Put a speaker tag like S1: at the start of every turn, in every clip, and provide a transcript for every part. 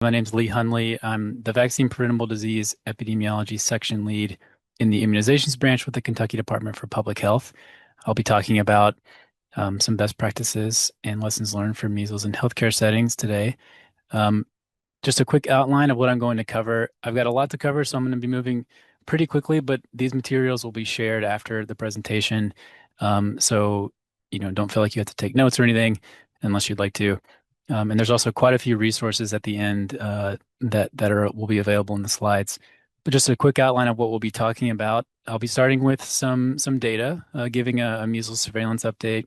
S1: My name's Lee Hundley. I'm the Vaccine Preventable Disease Epidemiology Section Lead in the Immunizations Branch with the Kentucky Department for Public Health. I'll be talking about some best practices and lessons learned from measles in healthcare settings today. Um, just a quick outline of what I'm going to cover. I've got a lot to cover, so I'm going to be moving pretty quickly, but these materials will be shared after the presentation. So, don't feel like you have to take notes or anything unless you'd like to. And there's also quite a few resources at the end that will be available in the slides. But just a quick outline of what we'll be talking about. I'll be starting with some data, giving a measles surveillance update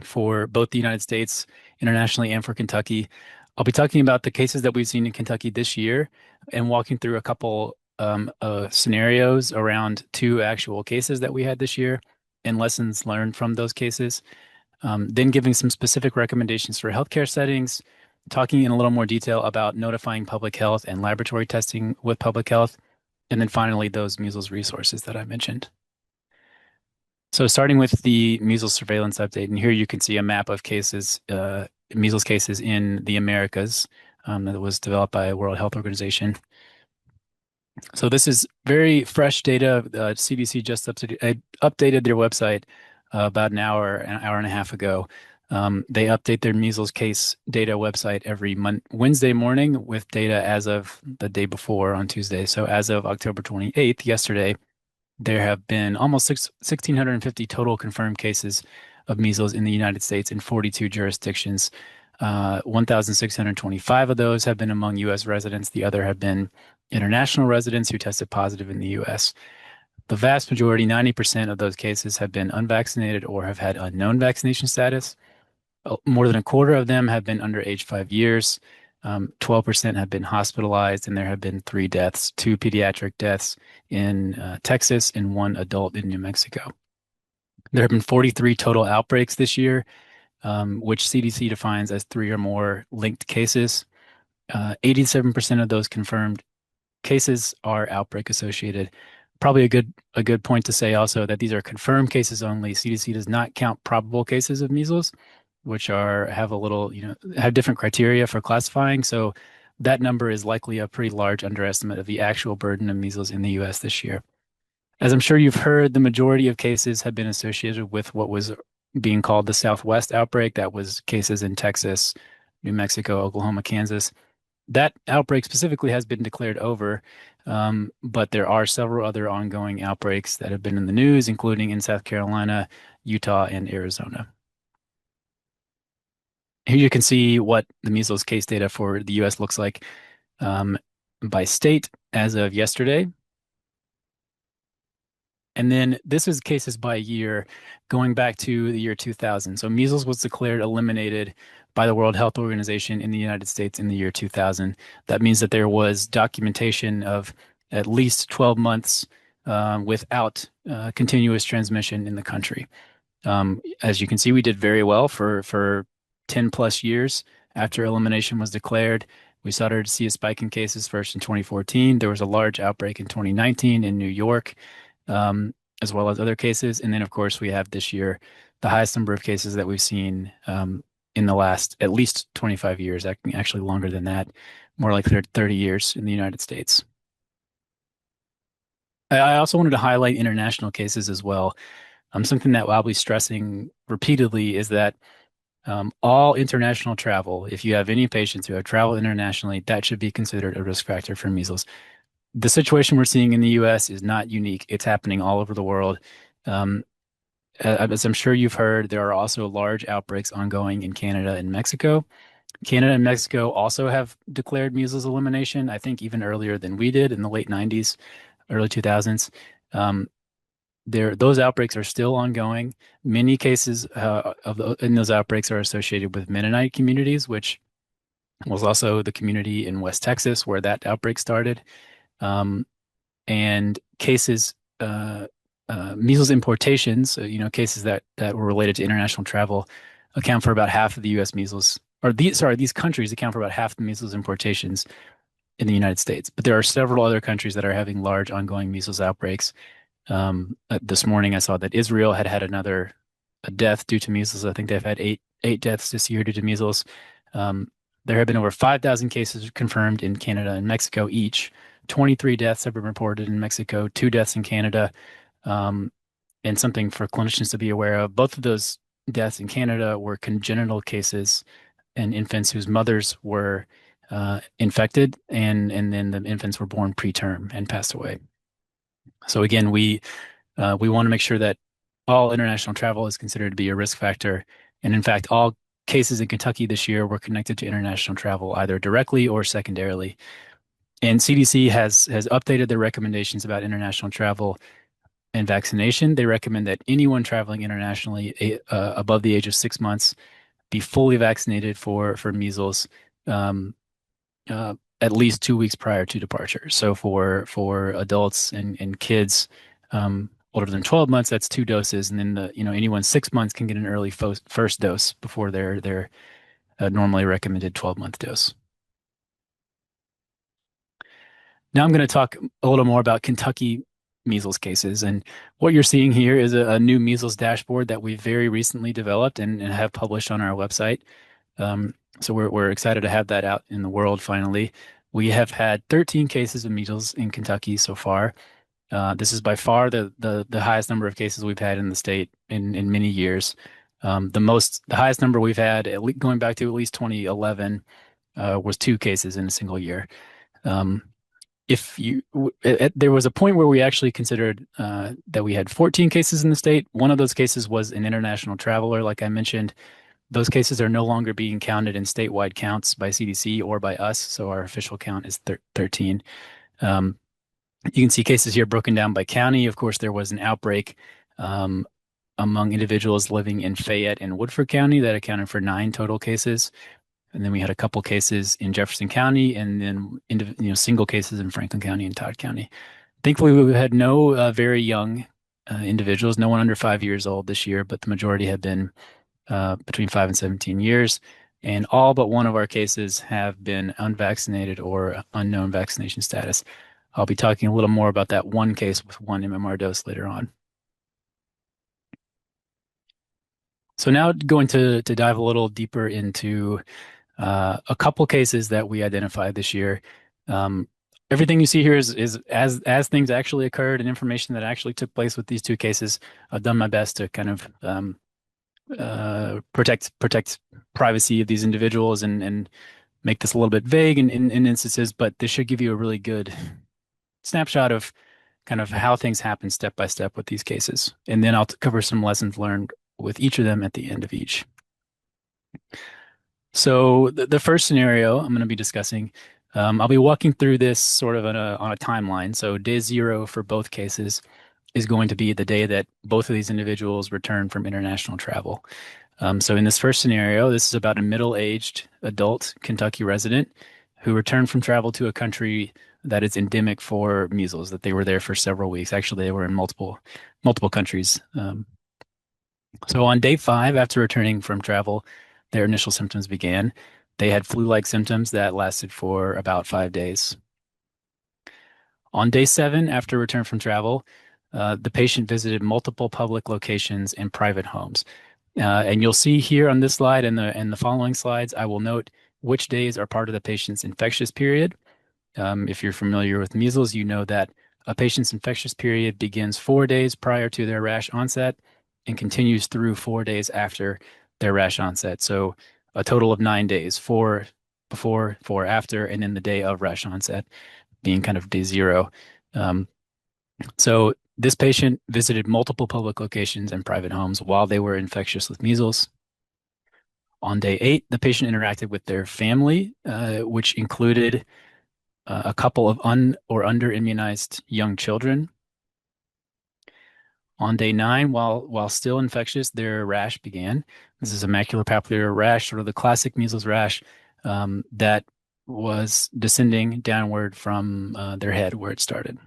S1: for both the United States, internationally, and for Kentucky. I'll be talking about the cases that we've seen in Kentucky this year and walking through a couple scenarios around two actual cases that we had this year and lessons learned from those cases. Then giving some specific recommendations for healthcare settings, talking in a little more detail about notifying public health and laboratory testing with public health, and then finally those measles resources that I mentioned. So starting with the measles surveillance update, and here you can see a map of cases, measles cases in the Americas that was developed by World Health Organization. So this is very fresh data. CDC just updated their website about an hour and a half ago. They update their measles case data website every Wednesday morning with data as of the day before on Tuesday. So as of October 28th, yesterday, there have been almost 1,650 total confirmed cases of measles in the United States in 42 jurisdictions. 1,625 of those have been among U.S. residents. The other have been international residents who tested positive in the U.S. The vast majority, 90% of those cases, have been unvaccinated or have had unknown vaccination status. More than a quarter of them have been under age 5 years. 12% have been hospitalized, and there have been 3 deaths, 2 pediatric deaths in Texas and 1 adult in New Mexico. There have been 43 total outbreaks this year, which CDC defines as 3 or more linked cases. 87% of those confirmed cases are outbreak associated. Probably a good point to say also that these are confirmed cases only. CDC does not count probable cases of measles, which have a little, have different criteria for classifying. So that number is likely a pretty large underestimate of the actual burden of measles in the US this year. As I'm sure you've heard, the majority of cases have been associated with what was being called the Southwest outbreak. That was cases in Texas, New Mexico, Oklahoma, Kansas. That outbreak specifically has been declared over, but there are several other ongoing outbreaks that have been in the news, including in South Carolina, Utah, and Arizona. Here you can see what the measles case data for the U.S. looks like by state as of yesterday. And then this is cases by year going back to the year 2000. So measles was declared eliminated by the World Health Organization in the United States in the year 2000. That means that there was documentation of at least 12 months without continuous transmission in the country. As you can see, we did very well for 10 plus years after elimination was declared. We started to see a spike in cases first in 2014. There was a large outbreak in 2019 in New York, as well as other cases. And then, of course, we have this year the highest number of cases that we've seen in the last at least 25 years, actually longer than that, more like 30 years in the United States. I also wanted to highlight international cases as well. Something that I'll be stressing repeatedly is that all international travel, if you have any patients who have traveled internationally, that should be considered a risk factor for measles. The situation we're seeing in the U.S. is not unique. It's happening all over the world. As I'm sure you've heard, there are also large outbreaks ongoing in Canada and Mexico. Canada and Mexico also have declared measles elimination, I think even earlier than we did in the late 90s, early 2000s. Those outbreaks are still ongoing. Many cases in those outbreaks are associated with Mennonite communities, which was also the community in West Texas where that outbreak started. And cases, measles importations, cases that were related to international travel account for about half of the U.S. measles, or these countries account for about half the measles importations in the United States. But there are several other countries that are having large ongoing measles outbreaks. This morning I saw that Israel had a death due to measles. I think they've had eight deaths this year due to measles. There have been over 5,000 cases confirmed in Canada and Mexico each. 23 deaths have been reported in Mexico, 2 deaths in Canada. Um, and something for clinicians to be aware of, both of those deaths in Canada were congenital cases in infants whose mothers were infected, and then the infants were born preterm and passed away. So again, we want to make sure that all international travel is considered to be a risk factor. And in fact, all cases in Kentucky this year were connected to international travel, either directly or secondarily. And CDC has updated their recommendations about international travel and vaccination. They recommend that anyone traveling internationally above the age of 6 months be fully vaccinated for measles um, at least 2 weeks prior to departure. So for adults and kids older than 12 months, that's 2 doses, and then anyone 6 months can get an early first dose before their normally recommended 12-month dose. Now I'm going to talk a little more about Kentucky measles cases. And what you're seeing here is a new measles dashboard that we very recently developed and have published on our website. So we're excited to have that out in the world finally. We have had 13 cases of measles in Kentucky so far. This is by far the highest number of cases we've had in the state in many years. The highest number we've had, going back to at least 2011, was 2 cases in a single year. If you There was a point where we actually considered that we had 14 cases in the state. One of those cases was an international traveler, like I mentioned. Those cases are no longer being counted in statewide counts by CDC or by us, so our official count is 13. Um, you can see cases here broken down by county. Of course, there was an outbreak um, among individuals living in Fayette and Woodford County that accounted for 9 total cases. And then we had a couple cases in Jefferson County, and then single cases in Franklin County and Todd County. Thankfully, we had no very young individuals, no one under 5 years old this year, but the majority have been between 5 and 17 years. And all but one of our cases have been unvaccinated or unknown vaccination status. I'll be talking a little more about that one case with one MMR dose later on. So now going to dive a little deeper into a couple cases that we identified this year. Everything you see here is as things actually occurred and information that actually took place with these 2 cases. I've done my best to kind of protect privacy of these individuals and make this a little bit vague in instances, but this should give you a really good snapshot of kind of how things happen step by step with these cases. And then I'll cover some lessons learned with each of them at the end of each. So the first scenario I'm going to be discussing, I'll be walking through this sort of on a timeline. So day 0 for both cases is going to be the day that both of these individuals return from international travel. So in this first scenario, this is about a middle-aged adult Kentucky resident who returned from travel to a country that is endemic for measles, that they were there for several weeks. Actually, they were in multiple countries. So on day 5, after returning from travel, their initial symptoms began. They had flu-like symptoms that lasted for about 5 days. On day 7, after return from travel, the patient visited multiple public locations and private homes. And you'll see here on this slide and the following slides, I will note which days are part of the patient's infectious period. If you're familiar with measles, you know that a patient's infectious period begins 4 days prior to their rash onset and continues through 4 days after their rash onset. So a total of 9 days, 4 before, 4 after, and then the day of rash onset being kind of day 0. So this patient visited multiple public locations and private homes while they were infectious with measles. On day 8, the patient interacted with their family, which included a couple of or under-immunized young children. On day 9, while still infectious, their rash began. This is a maculopapular rash, sort of the classic measles rash that was descending downward from their head where it started.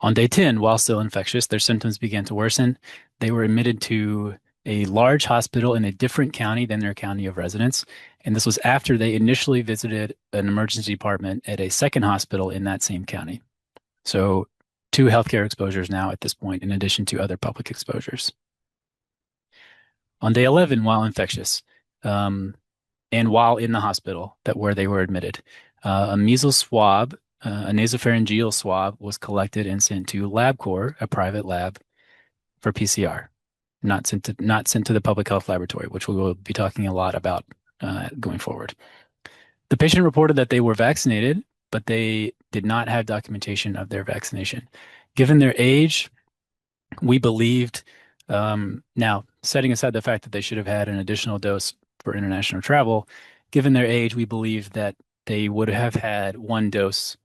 S1: On day 10, while still infectious, their symptoms began to worsen. They were admitted to a large hospital in a different county than their county of residence. And this was after they initially visited an emergency department at a second hospital in that same county. So 2 healthcare exposures now at this point, in addition to other public exposures. On day 11, while infectious, um, and while in the hospital that where they were admitted, a measles swab, a nasopharyngeal swab, was collected and sent to LabCorp, a private lab, for PCR, not sent to the public health laboratory, which we will be talking a lot about going forward. The patient reported that they were vaccinated, but they did not have documentation of their vaccination. Given their age, we believed, now setting aside the fact that they should have had an additional dose for international travel, given their age, we believe that they would have had one dose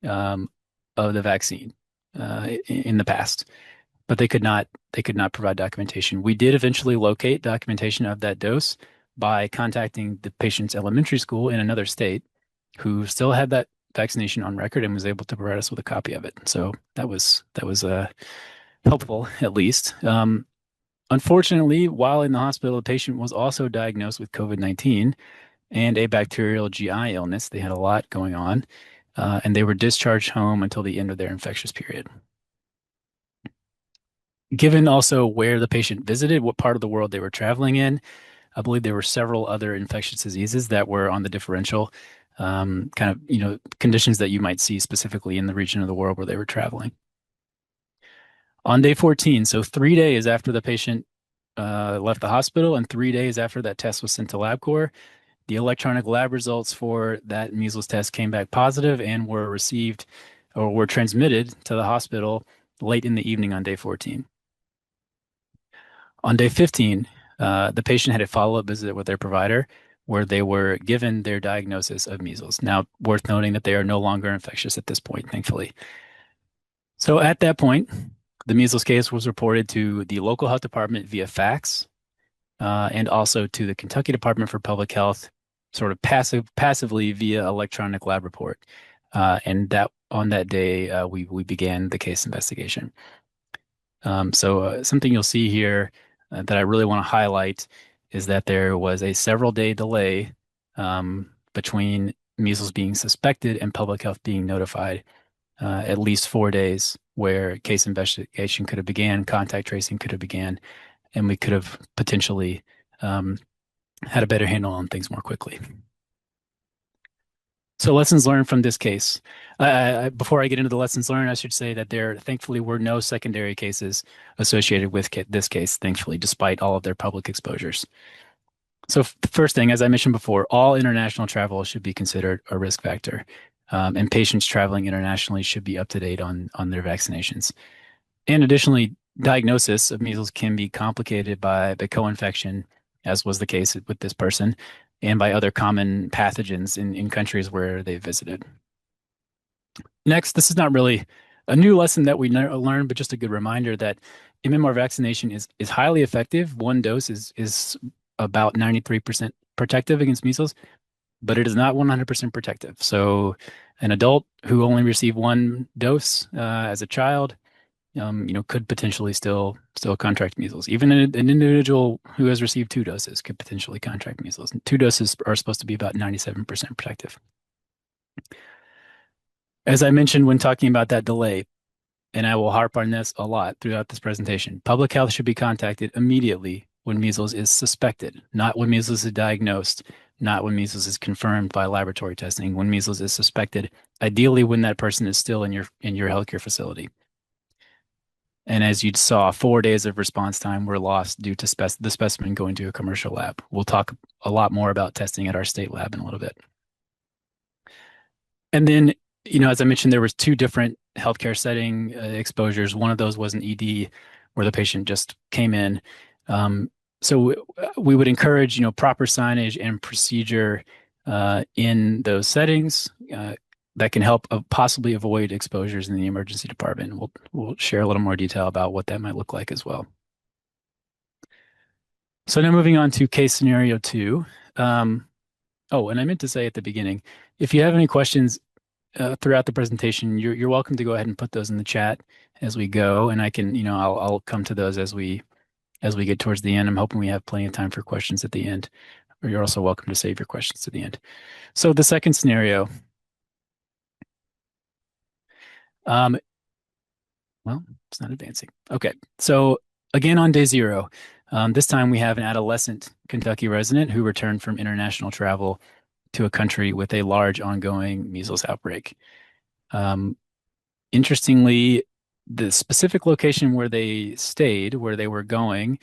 S1: um, of the vaccine in the past, but they could not provide documentation. We did eventually locate documentation of that dose by contacting the patient's elementary school in another state who still had that vaccination on record and was able to provide us with a copy of it. So that was helpful at least. Unfortunately, while in the hospital, the patient was also diagnosed with COVID-19 and a bacterial GI illness. They had a lot going on, and they were discharged home until the end of their infectious period. Given also where the patient visited, what part of the world they were traveling in, I believe there were several other infectious diseases that were on the differential, kind of, conditions that you might see specifically in the region of the world where they were traveling. On day 14, so 3 days after the patient left the hospital and 3 days after that test was sent to LabCorp, the electronic lab results for that measles test came back positive and were received or were transmitted to the hospital late in the evening on day 14. On day 15, the patient had a follow-up visit with their provider where they were given their diagnosis of measles. Now, worth noting that they are no longer infectious at this point, thankfully. So at that point, the measles case was reported to the local health department via fax, and also to the Kentucky Department for Public Health, sort of passively via electronic lab report. And that on that day, we began the case investigation. So something you'll see here that I really want to highlight is that there was a several day delay between measles being suspected and public health being notified, at least 4 days, where case investigation could have began, contact tracing could have began, and we could have potentially had a better handle on things more quickly. So lessons learned from this case. Before I get into the lessons learned, I should say that there thankfully were no secondary cases associated with this case, thankfully, despite all of their public exposures. So the first thing, as I mentioned before, all international travel should be considered a risk factor, and patients traveling internationally should be up to date on their vaccinations. And additionally, diagnosis of measles can be complicated by the co-infection, as was the case with this person, and by other common pathogens in countries where they visited. Next, this is not really a new lesson that we learned, but just a good reminder that MMR vaccination is highly effective. One dose is about 93% protective against measles, but it is not 100% protective. So an adult who only received one dose as a child, could potentially still contract measles. Even an individual who has received 2 doses could potentially contract measles. And 2 doses are supposed to be about 97% protective. As I mentioned when talking about that delay, and I will harp on this a lot throughout this presentation, public health should be contacted immediately when measles is suspected, not when measles is diagnosed, not when measles is confirmed by laboratory testing, when measles is suspected, ideally when that person is still in your healthcare facility. And as you saw, 4 days of response time were lost due to the specimen going to a commercial lab. We'll talk a lot more about testing at our state lab in a little bit. And then, as I mentioned, there was 2 different healthcare setting exposures. One of those was an ED where the patient just came in. So we would encourage, proper signage and procedure in those settings that can help possibly avoid exposures in the emergency department. We'll share a little more detail about what that might look like as well. So now moving on to case scenario 2. Oh, and I meant to say at the beginning, if you have any questions throughout the presentation, you're welcome to go ahead and put those in the chat as we go, and I can, I'll come to those as we get towards the end. I'm hoping we have plenty of time for questions at the end, or you're also welcome to save your questions to the end. So the second scenario. Well, it's not advancing. Okay, so again on day 0, This time we have an adolescent Kentucky resident who returned from international travel to a country with a large ongoing measles outbreak. Um, Interestingly, the specific location where they stayed, where they were going,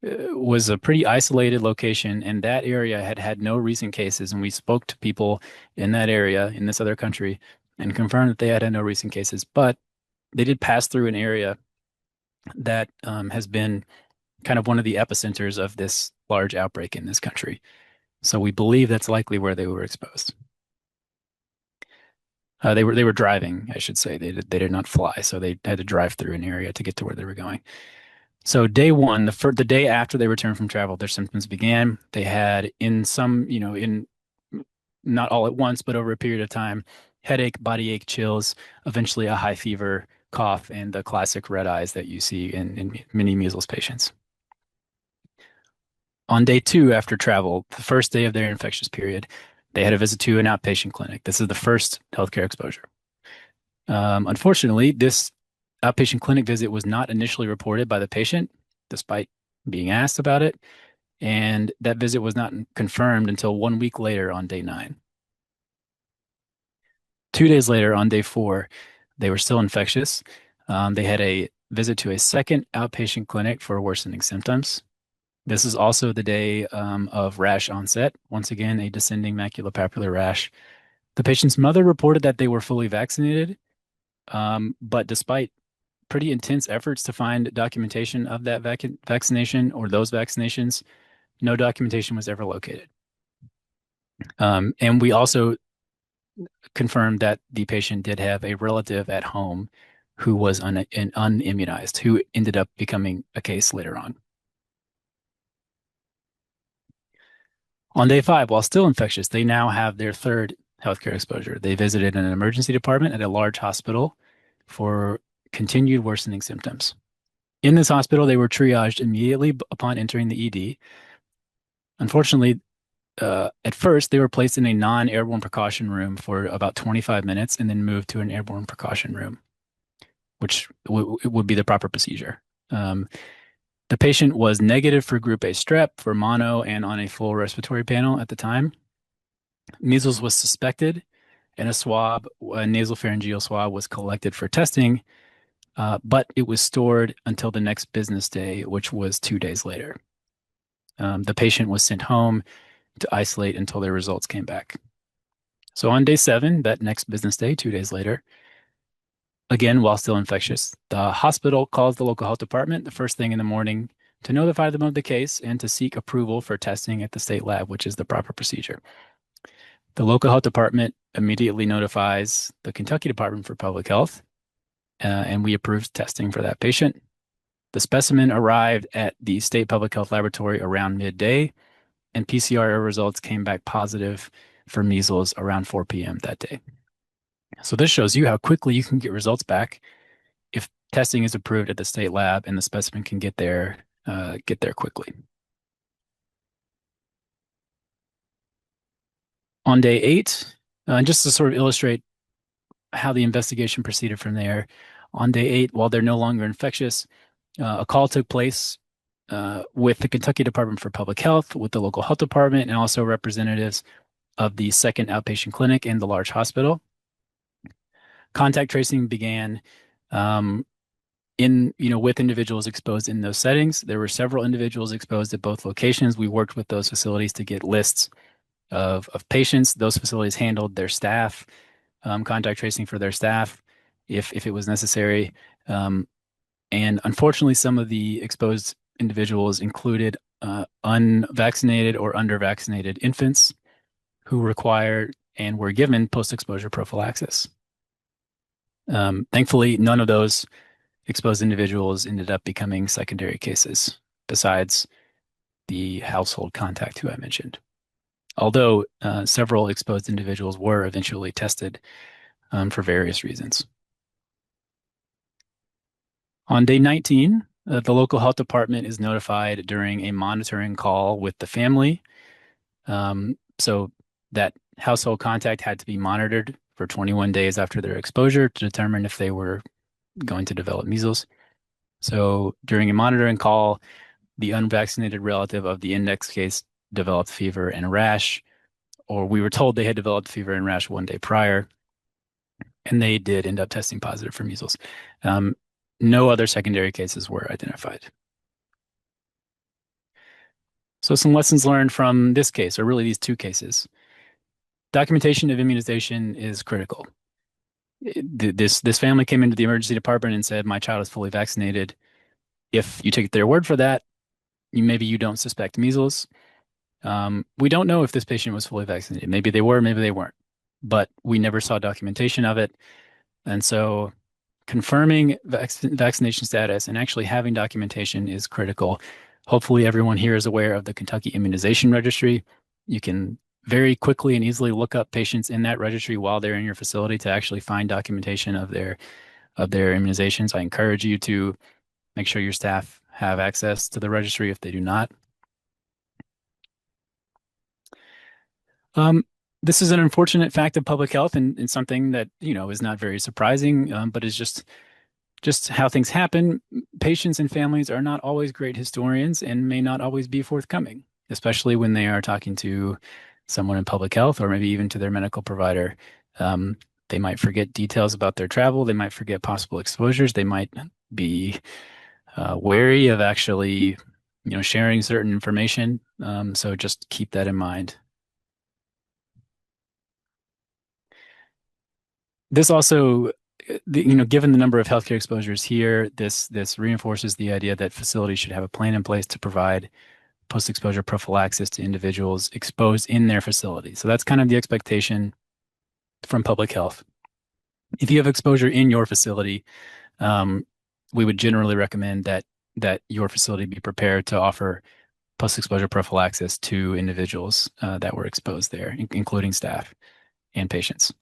S1: was a pretty isolated location, and that area had had no recent cases. And we spoke to people in that area, in this other country, and confirmed that they had had no recent cases. But they did pass through an area that has been kind of one of the epicenters of this large outbreak in this country. So we believe that's likely where they were exposed. They were driving, I should say. They did not fly, so they had to drive through an area to get to where they were going. So day one, the day after they returned from travel, their symptoms began. They had in some, in not all at once, but over a period of time, headache, body ache, chills, eventually a high fever, cough, and the classic red eyes that you see in many measles patients. On day two after travel, the first day of their infectious period, they had a visit to an outpatient clinic. This is the first healthcare exposure. Unfortunately, this outpatient clinic visit was not initially reported by the patient, despite being asked about it, and that visit was not confirmed until 1 week later on day 9. 2 days later, on day 4, they were still infectious. They had a visit to a second outpatient clinic for worsening symptoms. This is also the day of rash onset. Once again, a descending maculopapular rash. The patient's mother reported that they were fully vaccinated, but despite pretty intense efforts to find documentation of that vaccination or those vaccinations, no documentation was ever located. And we also confirmed that the patient did have a relative at home who was unimmunized, who ended up becoming a case later on. On day 5, while still infectious, they now have their third healthcare exposure. They visited an emergency department at a large hospital for continued worsening symptoms. In this hospital, they were triaged immediately upon entering the ED. Unfortunately, at first, they were placed in a non-airborne precaution room for about 25 minutes and then moved to an airborne precaution room, which would be the proper procedure. The patient was negative for group A strep, for mono, and on a full respiratory panel at the time. Measles was suspected, and a nasopharyngeal swab, was collected for testing, but it was stored until the next business day, which was 2 days later. The patient was sent home to isolate until their results came back. So on day 7, that next business day, 2 days later, again, while still infectious, the hospital calls the local health department the first thing in the morning to notify them of the case and to seek approval for testing at the state lab, which is the proper procedure. The local health department immediately notifies the Kentucky Department for Public Health, and we approved testing for that patient. The specimen arrived at the state public health laboratory around midday, and PCR results came back positive for measles around 4 p.m. that day. So this shows you how quickly you can get results back if testing is approved at the state lab and the specimen can get there quickly. On day 8, just to sort of illustrate how the investigation proceeded from there, on day 8, while they're no longer infectious, a call took place with the Kentucky Department for Public Health, with the local health department, and also representatives of the second outpatient clinic and the large hospital. Contact tracing began with individuals exposed in those settings. There were several individuals exposed at both locations. We worked with those facilities to get lists of patients. Those facilities handled their staff, contact tracing for their staff if it was necessary. And unfortunately, some of the exposed individuals included unvaccinated or undervaccinated infants who required and were given post-exposure prophylaxis. Thankfully, none of those exposed individuals ended up becoming secondary cases, besides the household contact who I mentioned. Although several exposed individuals were eventually tested for various reasons. On day 19, the local health department is notified during a monitoring call with the family. So that household contact had to be monitored for 21 days after their exposure to determine if they were going to develop measles. So during a monitoring call, the unvaccinated relative of the index case developed fever and rash, or we were told they had developed fever and rash one day prior, and they did end up testing positive for measles. Um, no other secondary cases were identified. So some lessons learned from this case, or really these two cases. Documentation of immunization is critical. This family came into the emergency department and said, my child is fully vaccinated. If you take their word for that, maybe you don't suspect measles. We don't know if this patient was fully vaccinated. Maybe they were, maybe they weren't, but we never saw documentation of it. And so confirming vaccination status and actually having documentation is critical. Hopefully everyone here is aware of the Kentucky Immunization Registry. You can very quickly and easily look up patients in that registry while they're in your facility to actually find documentation of their immunizations. I encourage you to make sure your staff have access to the registry if they do not. This is an unfortunate fact of public health and something that, is not very surprising, but is just how things happen. Patients and families are not always great historians and may not always be forthcoming, especially when they are talking to someone in public health or maybe even to their medical provider. They might forget details about their travel. They might forget possible exposures. They might be wary of actually, sharing certain information. So just keep that in mind. This also, given the number of healthcare exposures here, this reinforces the idea that facilities should have a plan in place to provide post-exposure prophylaxis to individuals exposed in their facility. So that's kind of the expectation from public health. If you have exposure in your facility, we would generally recommend that your facility be prepared to offer post-exposure prophylaxis to individuals that were exposed there, including staff and patients.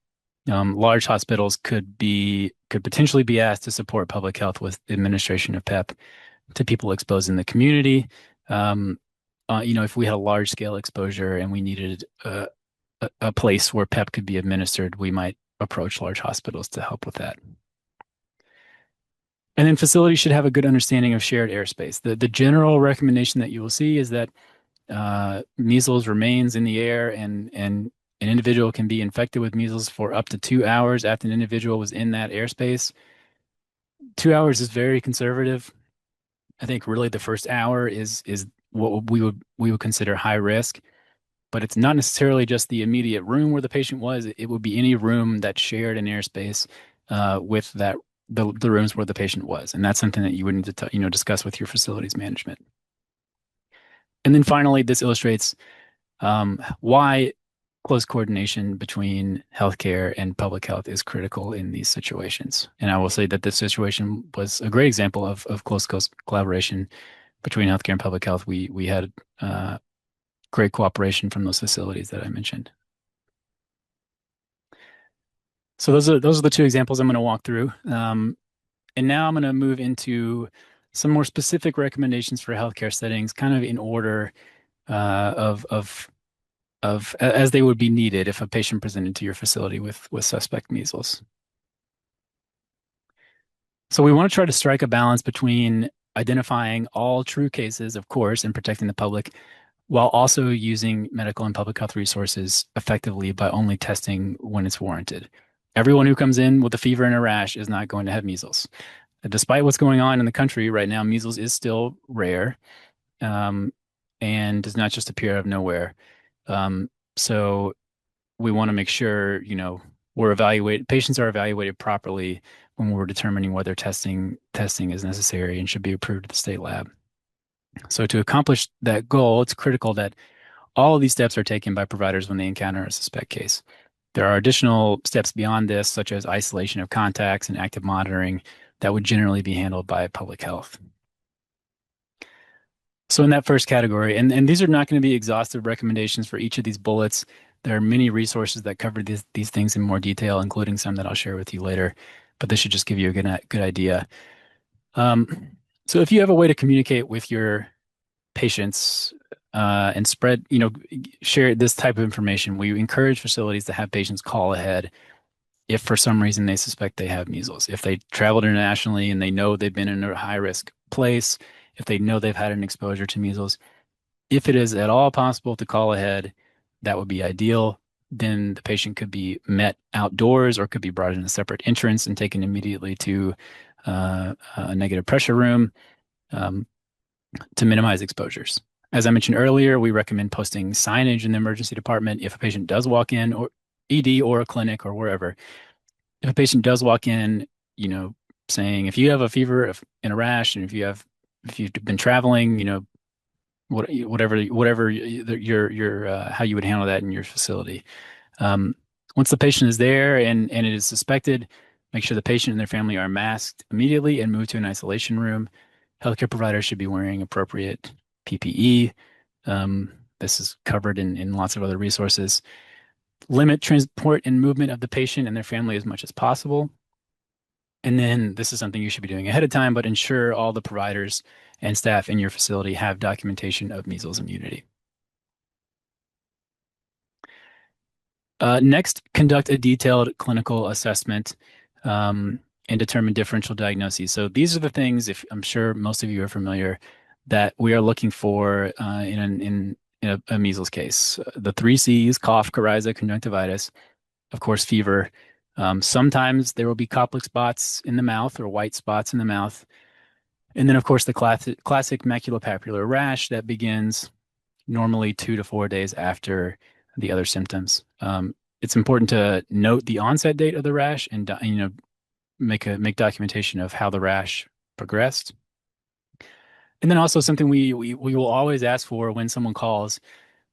S1: Large hospitals could potentially be asked to support public health with administration of PEP to people exposed in the community. If we had a large scale exposure and we needed a place where PEP could be administered, we might approach large hospitals to help with that. And then facilities should have a good understanding of shared airspace. The general recommendation that you will see is that measles remains in the air and an individual can be infected with measles for up to 2 hours after an individual was in that airspace. 2 hours is very conservative. I think really the first hour is what we would consider high risk, but it's not necessarily just the immediate room where the patient was. It would be any room that shared an airspace with the rooms where the patient was, and that's something that you would need to discuss with your facilities management. And then finally, this illustrates why close coordination between healthcare and public health is critical in these situations. And I will say that this situation was a great example of close collaboration between healthcare and public health. We had great cooperation from those facilities that I mentioned. So those are the two examples I'm going to walk through. And now I'm going to move into some more specific recommendations for healthcare settings, kind of in order of as they would be needed if a patient presented to your facility with suspect measles. So we want to try to strike a balance between identifying all true cases, of course, and protecting the public, while also using medical and public health resources effectively by only testing when it's warranted. Everyone who comes in with a fever and a rash is not going to have measles. Despite what's going on in the country right now, measles is still rare and does not just appear out of nowhere. So we want to make sure, patients are evaluated properly when we're determining whether testing is necessary and should be approved at the state lab. So to accomplish that goal, it's critical that all of these steps are taken by providers when they encounter a suspect case. There are additional steps beyond this, such as isolation of contacts and active monitoring, that would generally be handled by public health. So in that first category, and these are not going to be exhaustive recommendations for each of these bullets. There are many resources that cover these things in more detail, including some that I'll share with you later, but this should just give you a good idea. So if you have a way to communicate with your patients and share this type of information, we encourage facilities to have patients call ahead if for some reason they suspect they have measles. If they traveled internationally and they know they've been in a high-risk place if they know they've had an exposure to measles. If it is at all possible to call ahead, that would be ideal. Then the patient could be met outdoors or could be brought in a separate entrance and taken immediately to a negative pressure room um, to minimize exposures. As I mentioned earlier, we recommend posting signage in the emergency department if a patient does walk in, or ED or a clinic or wherever. If a patient does walk in, you know, saying if you have a fever and a rash, and if you've been traveling, whatever your how you would handle that in your facility. Um, Once the patient is there and it is suspected, make sure the patient and their family are masked immediately and move to an isolation room. Healthcare providers should be wearing appropriate PPE. This is covered in lots of other resources. Limit transport and movement of the patient and their family as much as possible. And then this is something you should be doing ahead of time, but ensure all the providers and staff in your facility have documentation of measles immunity. Next, conduct a detailed clinical assessment and determine differential diagnoses. So these are the things, if I'm sure most of you are familiar, that we are looking for in a measles case. The three C's: cough, coryza, conjunctivitis, of course, fever. Sometimes there will be Koplik spots in the mouth or white spots in the mouth. And then, of course, the classic maculopapular rash that begins normally 2 to 4 days after the other symptoms. It's important to note the onset date of the rash and make documentation of how the rash progressed. And then also something we will always ask for when someone calls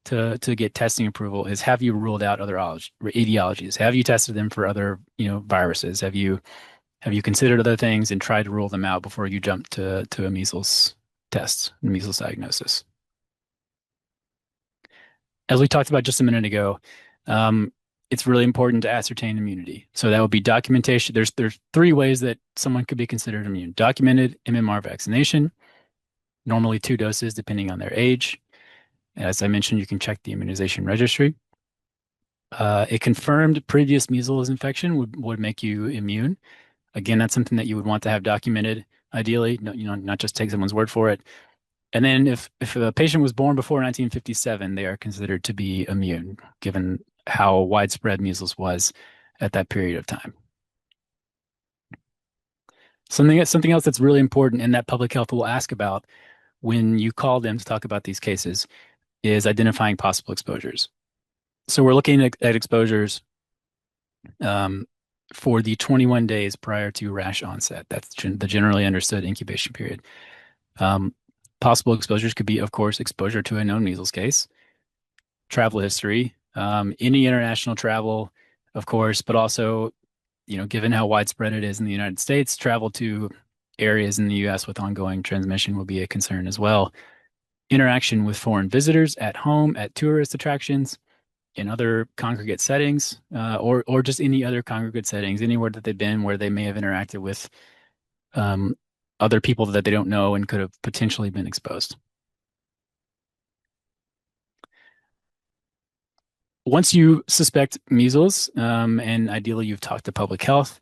S1: to get testing approval is, have you ruled out other etiologies? Have you tested them for other viruses? Have you considered other things and tried to rule them out before you jump to a measles test, measles diagnosis? As we talked about just a minute ago, it's really important to ascertain immunity. So that would be documentation. There's three ways that someone could be considered immune: documented MMR vaccination, normally 2 doses depending on their age. As I mentioned, you can check the immunization registry. A confirmed previous measles infection would make you immune. Again, that's something that you would want to have documented, ideally, not just take someone's word for it. And then if a patient was born before 1957, they are considered to be immune, given how widespread measles was at that period of time. Something else that's really important and that public health will ask about when you call them to talk about these cases is identifying possible exposures. So we're looking at exposures for the 21 days prior to rash onset. That's the generally understood incubation period. Possible exposures could be, of course, exposure to a known measles case, travel history, any international travel, of course, but also, given how widespread it is in the United States, travel to areas in the U.S. with ongoing transmission will be a concern as well. Interaction with foreign visitors at home, at tourist attractions, in other congregate settings, or just any other congregate settings, anywhere that they've been where they may have interacted with other people that they don't know and could have potentially been exposed. Once you suspect measles, and ideally you've talked to public health,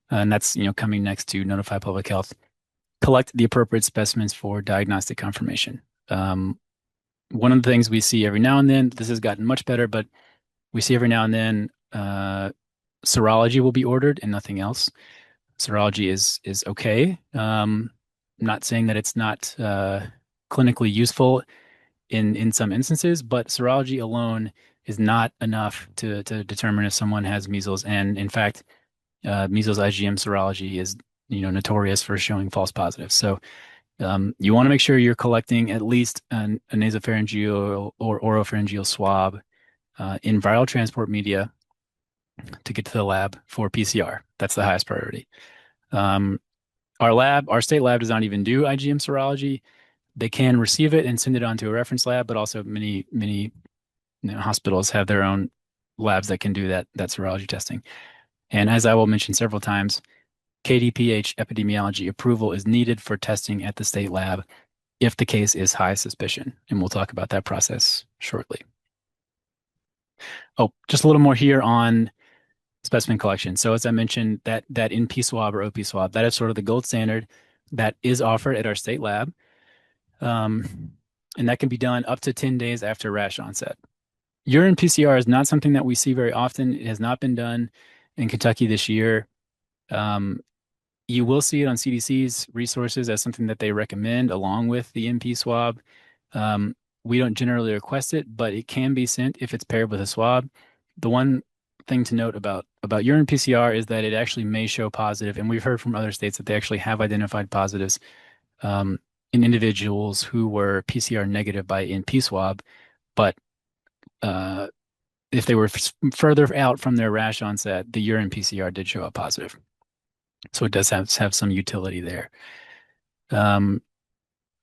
S1: and that's coming next to notify public health, collect the appropriate specimens for diagnostic confirmation. One of the things we see every now and then, this has gotten much better, but we see every now and then serology will be ordered and nothing else. Serology is okay. Not saying that it's not clinically useful in some instances, but serology alone is not enough to determine if someone has measles. And in fact, measles IgM serology is notorious for showing false positives. So you want to make sure you're collecting at least a nasopharyngeal or oropharyngeal swab in viral transport media to get to the lab for PCR. That's the highest priority. Our state lab does not even do IgM serology. They can receive it and send it on to a reference lab, but also many hospitals have their own labs that can do that serology testing. And as I will mention several times, KDPH epidemiology approval is needed for testing at the state lab if the case is high suspicion. And we'll talk about that process shortly. Oh, just a little more here on specimen collection. So as I mentioned, that NP swab or OP swab, that is sort of the gold standard that is offered at our state lab. Um, and that can be done up to 10 days after rash onset. Urine PCR is not something that we see very often. It has not been done in Kentucky this year. Um, you will see it on CDC's resources as something that they recommend along with the MP swab. Um, we don't generally request it, but it can be sent if it's paired with a swab. The one thing to note about urine PCR is that it actually may show positive, and we've heard from other states that they actually have identified positives um, in individuals who were PCR negative by NP swab, but uh, if they were further out from their rash onset, the urine PCR did show up positive. So it does have some utility there. Um,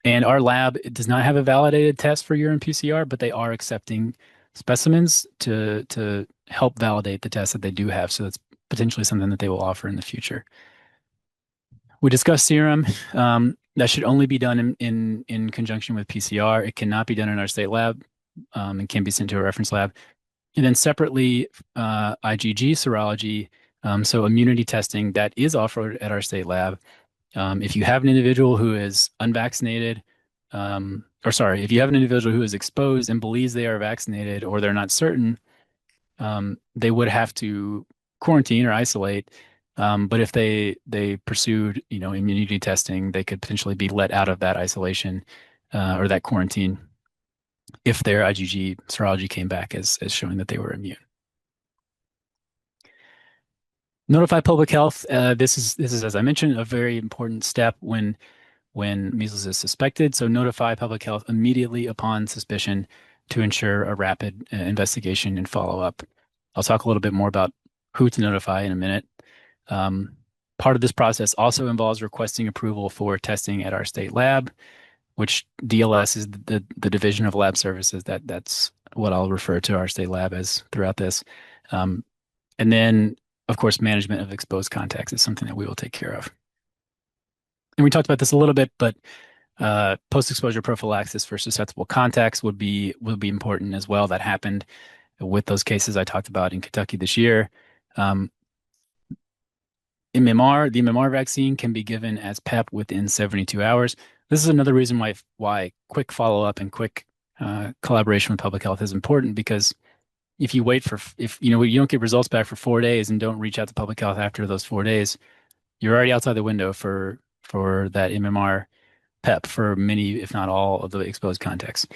S1: and our lab does not have a validated test for urine PCR, but they are accepting specimens to help validate the test that they do have. So it's potentially something that they will offer in the future. We discussed serum. That should only be done in conjunction with PCR. It cannot be done in our state lab and can be sent to a reference lab. And then separately, IgG serology, so immunity testing that is offered at our state lab. If you have an individual who is unvaccinated, or sorry, if you have an individual who is exposed and believes they are vaccinated or they're not certain, they would have to quarantine or isolate. But if they pursued, immunity testing, they could potentially be let out of that isolation or that quarantine if their IgG serology came back as showing that they were immune. Notify public health. This is, as I mentioned, a very important step when measles is suspected. So notify public health immediately upon suspicion to ensure a rapid investigation and follow up. I'll talk a little bit more about who to notify in a minute. Um, Part of this process also involves requesting approval for testing at our state lab, which DLS is the Division of Lab Services. That's what I'll refer to our state lab as throughout this. Um, and then, of course, management of exposed contacts is something that we will take care of. And we talked about this a little bit, but post-exposure prophylaxis for susceptible contacts would be important as well. That happened with those cases I talked about in Kentucky this year. Um, MMR, the MMR vaccine can be given as PEP within 72 hours. This is another reason why quick follow-up and quick collaboration with public health is important, because if you wait if you don't get results back for 4 days and don't reach out to public health after those 4 days, you're already outside the window for that MMR PEP for many, if not all, of the exposed contexts.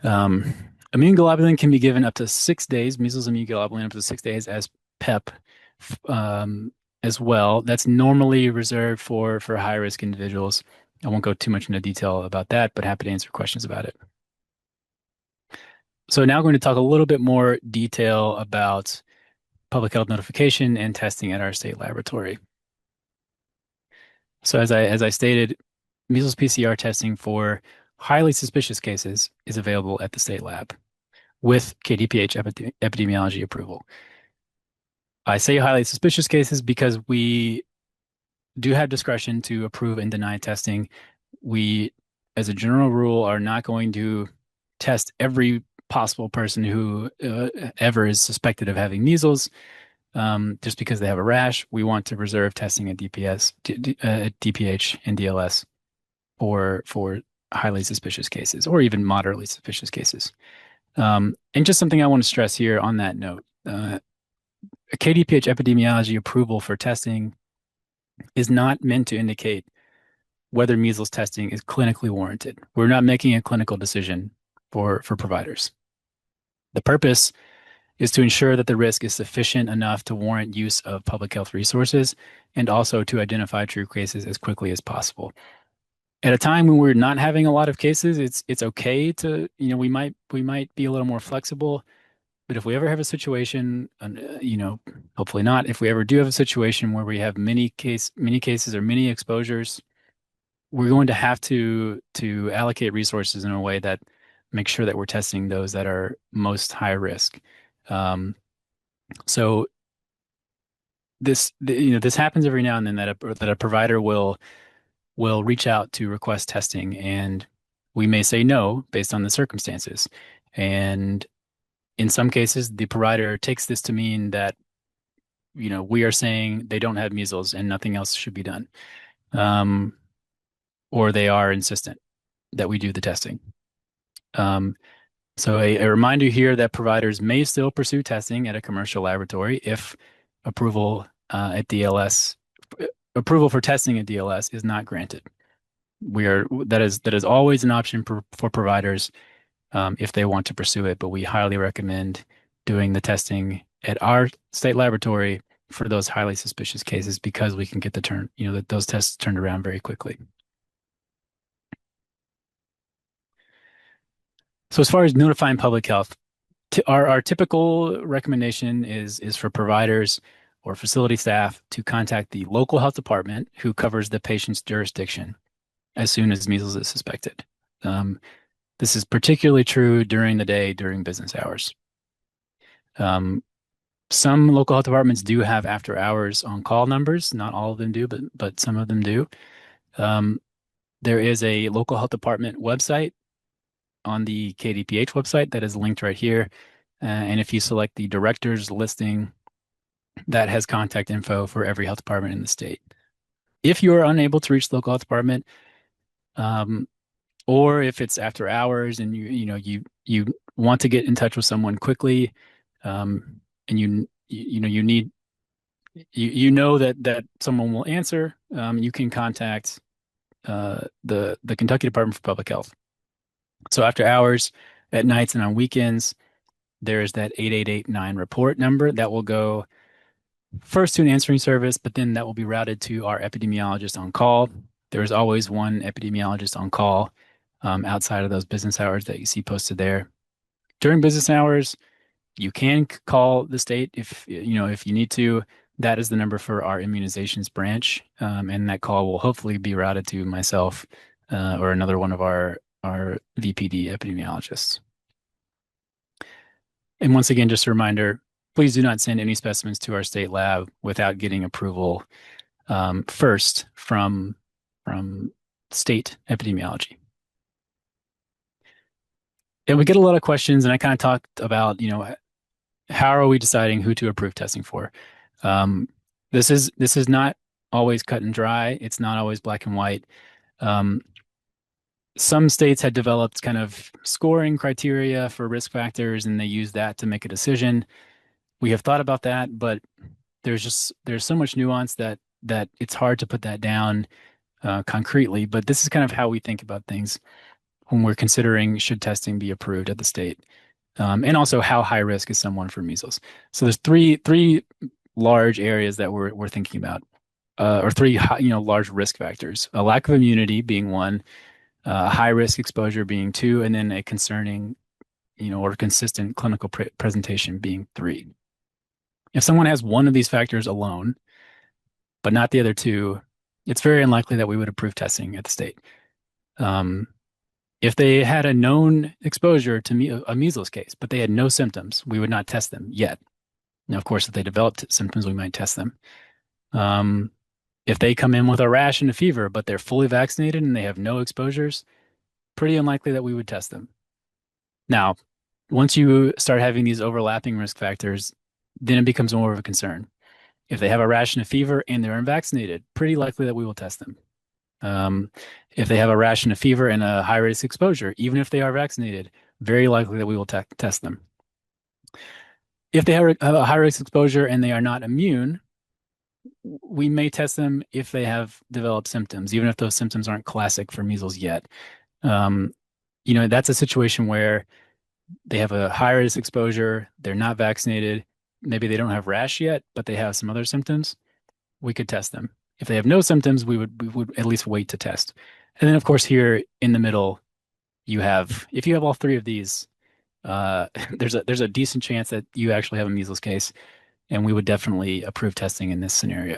S1: Um, Immune globulin can be given up to 6 days, measles immune globulin up to 6 days as PEP as well. That's normally reserved for high-risk individuals. I won't go too much into detail about that, but happy to answer questions about it. So now I'm going to talk a little bit more detail about public health notification and testing at our state laboratory. So as I stated, measles PCR testing for highly suspicious cases is available at the state lab with KDPH epidemiology approval. I say highly suspicious cases because we do have discretion to approve and deny testing. We, as a general rule, are not going to test every possible person who ever is suspected of having measles just because they have a rash. We want to reserve testing at DPH and DLS for highly suspicious cases or even moderately suspicious cases. And just something I want to stress here on that note, a KDPH epidemiology approval for testing is not meant to indicate whether measles testing is clinically warranted. We're not making a clinical decision for providers. The purpose is to ensure that the risk is sufficient enough to warrant use of public health resources and also to identify true cases as quickly as possible. At a time when we're not having a lot of cases, it's okay to, we might be a little more flexible. But if we ever have a situation, hopefully not, if we ever do have a situation where we have many cases or many exposures, we're going to have to allocate resources in a way that makes sure that we're testing those that are most high risk. So this happens every now and then that a provider will reach out to request testing, and we may say no based on the circumstances. And in some cases, the provider takes this to mean that, we are saying they don't have measles and nothing else should be done. Or they are insistent. that we do the testing. Um, so a reminder here that providers may still pursue testing at a commercial laboratory if approval at DLS approval for testing at DLS is not granted. That is always an option for providers if they want to pursue it, but we highly recommend doing the testing at our state laboratory for those highly suspicious cases because we can get those tests turned around very quickly. So as far as notifying public health, our typical recommendation is for providers or facility staff to contact the local health department who covers the patient's jurisdiction as soon as measles is suspected. This is particularly true during the day, during business hours. Some local health departments do have after hours on call numbers. Not all of them do, but some of them do. There is a local health department website on the KDPH website that is linked right here. And if you select the director's listing, that has contact info for every health department in the state. If you are unable to reach the local health department, or if it's after hours and you want to get in touch with someone quickly, and you know that someone will answer, you can contact the Kentucky Department for Public Health. So after hours, at nights and on weekends, there's that 8889 report number that will go first to an answering service, but then that will be routed to our epidemiologist on call. There is always one epidemiologist on call outside of those business hours that you see posted there. During business hours, you can call the state if you need to. That is the number for our immunizations branch, and that call will hopefully be routed to myself or another one of our VPD epidemiologists. And once again, just a reminder, please do not send any specimens to our state lab without getting approval first from state epidemiology. And we get a lot of questions, and I kind of talked about, how are we deciding who to approve testing for? This is not always cut and dry. It's not always black and white. Some states had developed kind of scoring criteria for risk factors, and they use that to make a decision. We have thought about that, but there's so much nuance that it's hard to put that down concretely. But this is kind of how we think about things when we're considering should testing be approved at the state, and also how high risk is someone for measles. So there's three large areas that we're thinking about, or three large risk factors: a lack of immunity being one, high risk exposure being two, and then a concerning, or consistent clinical presentation being three. If someone has one of these factors alone, but not the other two, it's very unlikely that we would approve testing at the state. If they had a known exposure to a measles case, but they had no symptoms, we would not test them yet. Now, of course, if they developed symptoms, we might test them. If they come in with a rash and a fever, but they're fully vaccinated and they have no exposures, pretty unlikely that we would test them. Now, once you start having these overlapping risk factors, then it becomes more of a concern. If they have a rash and a fever and they're unvaccinated, pretty likely that we will test them. If they have a rash and a fever and a high risk exposure, even if they are vaccinated, very likely that we will test them. If they have a high risk exposure and they are not immune, we may test them if they have developed symptoms, even if those symptoms aren't classic for measles yet. That's a situation where they have a high risk exposure, they're not vaccinated, maybe they don't have rash yet, but they have some other symptoms, we could test them. If they have no symptoms, we would at least wait to test. And then, of course, here in the middle, if you have all three of these, there's a decent chance that you actually have a measles case, and we would definitely approve testing in this scenario.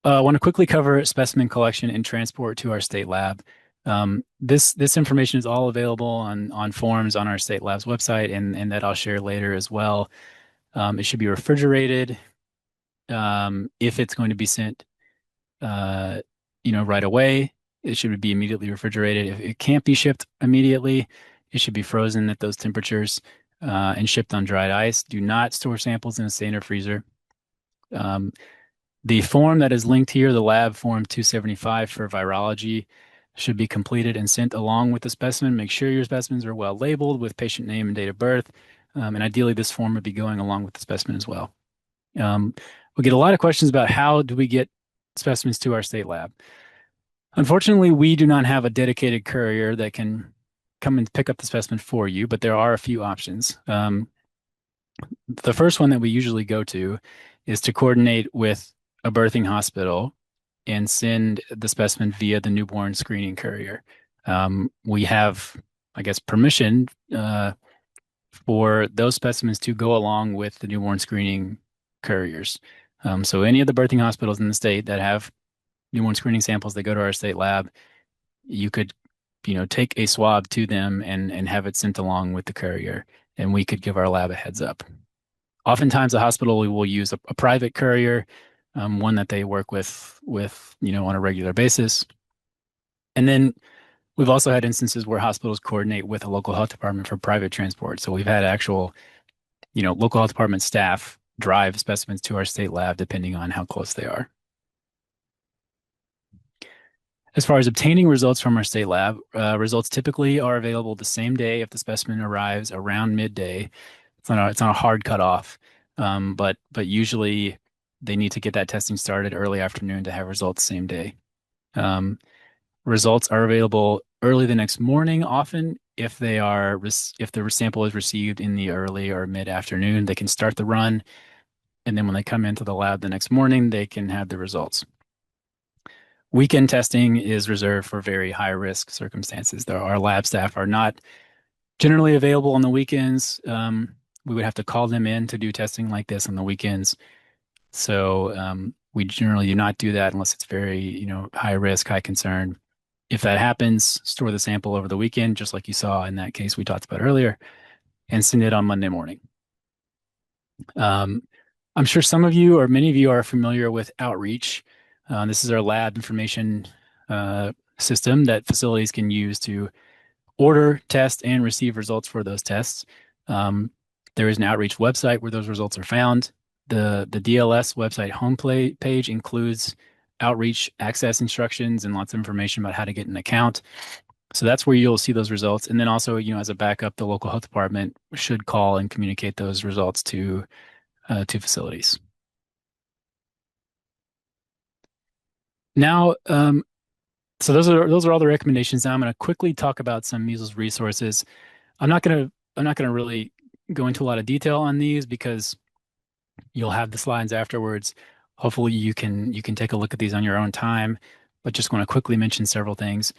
S1: I want to quickly cover specimen collection and transport to our state lab. This information is all available on forms on our state lab's website, and that I'll share later as well. It should be refrigerated if it's going to be sent, right away. It should be immediately refrigerated. If it can't be shipped immediately, it should be frozen at those temperatures and shipped on dried ice. Do not store samples in a standard freezer. The form that is linked here, the lab form 275 for virology, should be completed and sent along with the specimen. Make sure your specimens are well labeled with patient name and date of birth. And ideally, this form would be going along with the specimen as well. We get a lot of questions about how do we get specimens to our state lab. Unfortunately, we do not have a dedicated courier that can come and pick up the specimen for you, but there are a few options. The first one that we usually go to is to coordinate with a birthing hospital and send the specimen via the newborn screening courier. We have, I guess, permission for those specimens to go along with the newborn screening couriers. So any of the birthing hospitals in the state that have newborn screening samples that go to our state lab, you could, take a swab to them and have it sent along with the courier, and we could give our lab a heads up. Oftentimes, the hospital will use a private courier, one that they work with, on a regular basis. And then we've also had instances where hospitals coordinate with a local health department for private transport. So we've had actual, local health department staff drive specimens to our state lab depending on how close they are. As far as obtaining results from our state lab, results typically are available the same day if the specimen arrives around midday. It's not a hard cutoff, but usually they need to get that testing started early afternoon to have results same day. Results are available early the next morning. Often, if the sample is received in the early or mid afternoon, they can start the run, and then when they come into the lab the next morning, they can have the results. Weekend testing is reserved for very high risk circumstances. Our lab staff are not generally available on the weekends. We would have to call them in to do testing like this on the weekends. So we generally do not do that unless it's very, high risk, high concern. If that happens, store the sample over the weekend, just like you saw in that case we talked about earlier, and send it on Monday morning. I'm sure some of you or many of you are familiar with Outreach. This is our lab information system that facilities can use to order, test, and receive results for those tests. There is an Outreach website where those results are found. The DLS website homepage includes Outreach access instructions and lots of information about how to get an account. So that's where you'll see those results. And then also, as a backup, the local health department should call and communicate those results to facilities. Now, so those are all the recommendations. Now I'm going to quickly talk about some measles resources. I'm not going to really go into a lot of detail on these because you'll have the slides afterwards. Hopefully you can take a look at these on your own time, but just want to quickly mention several things.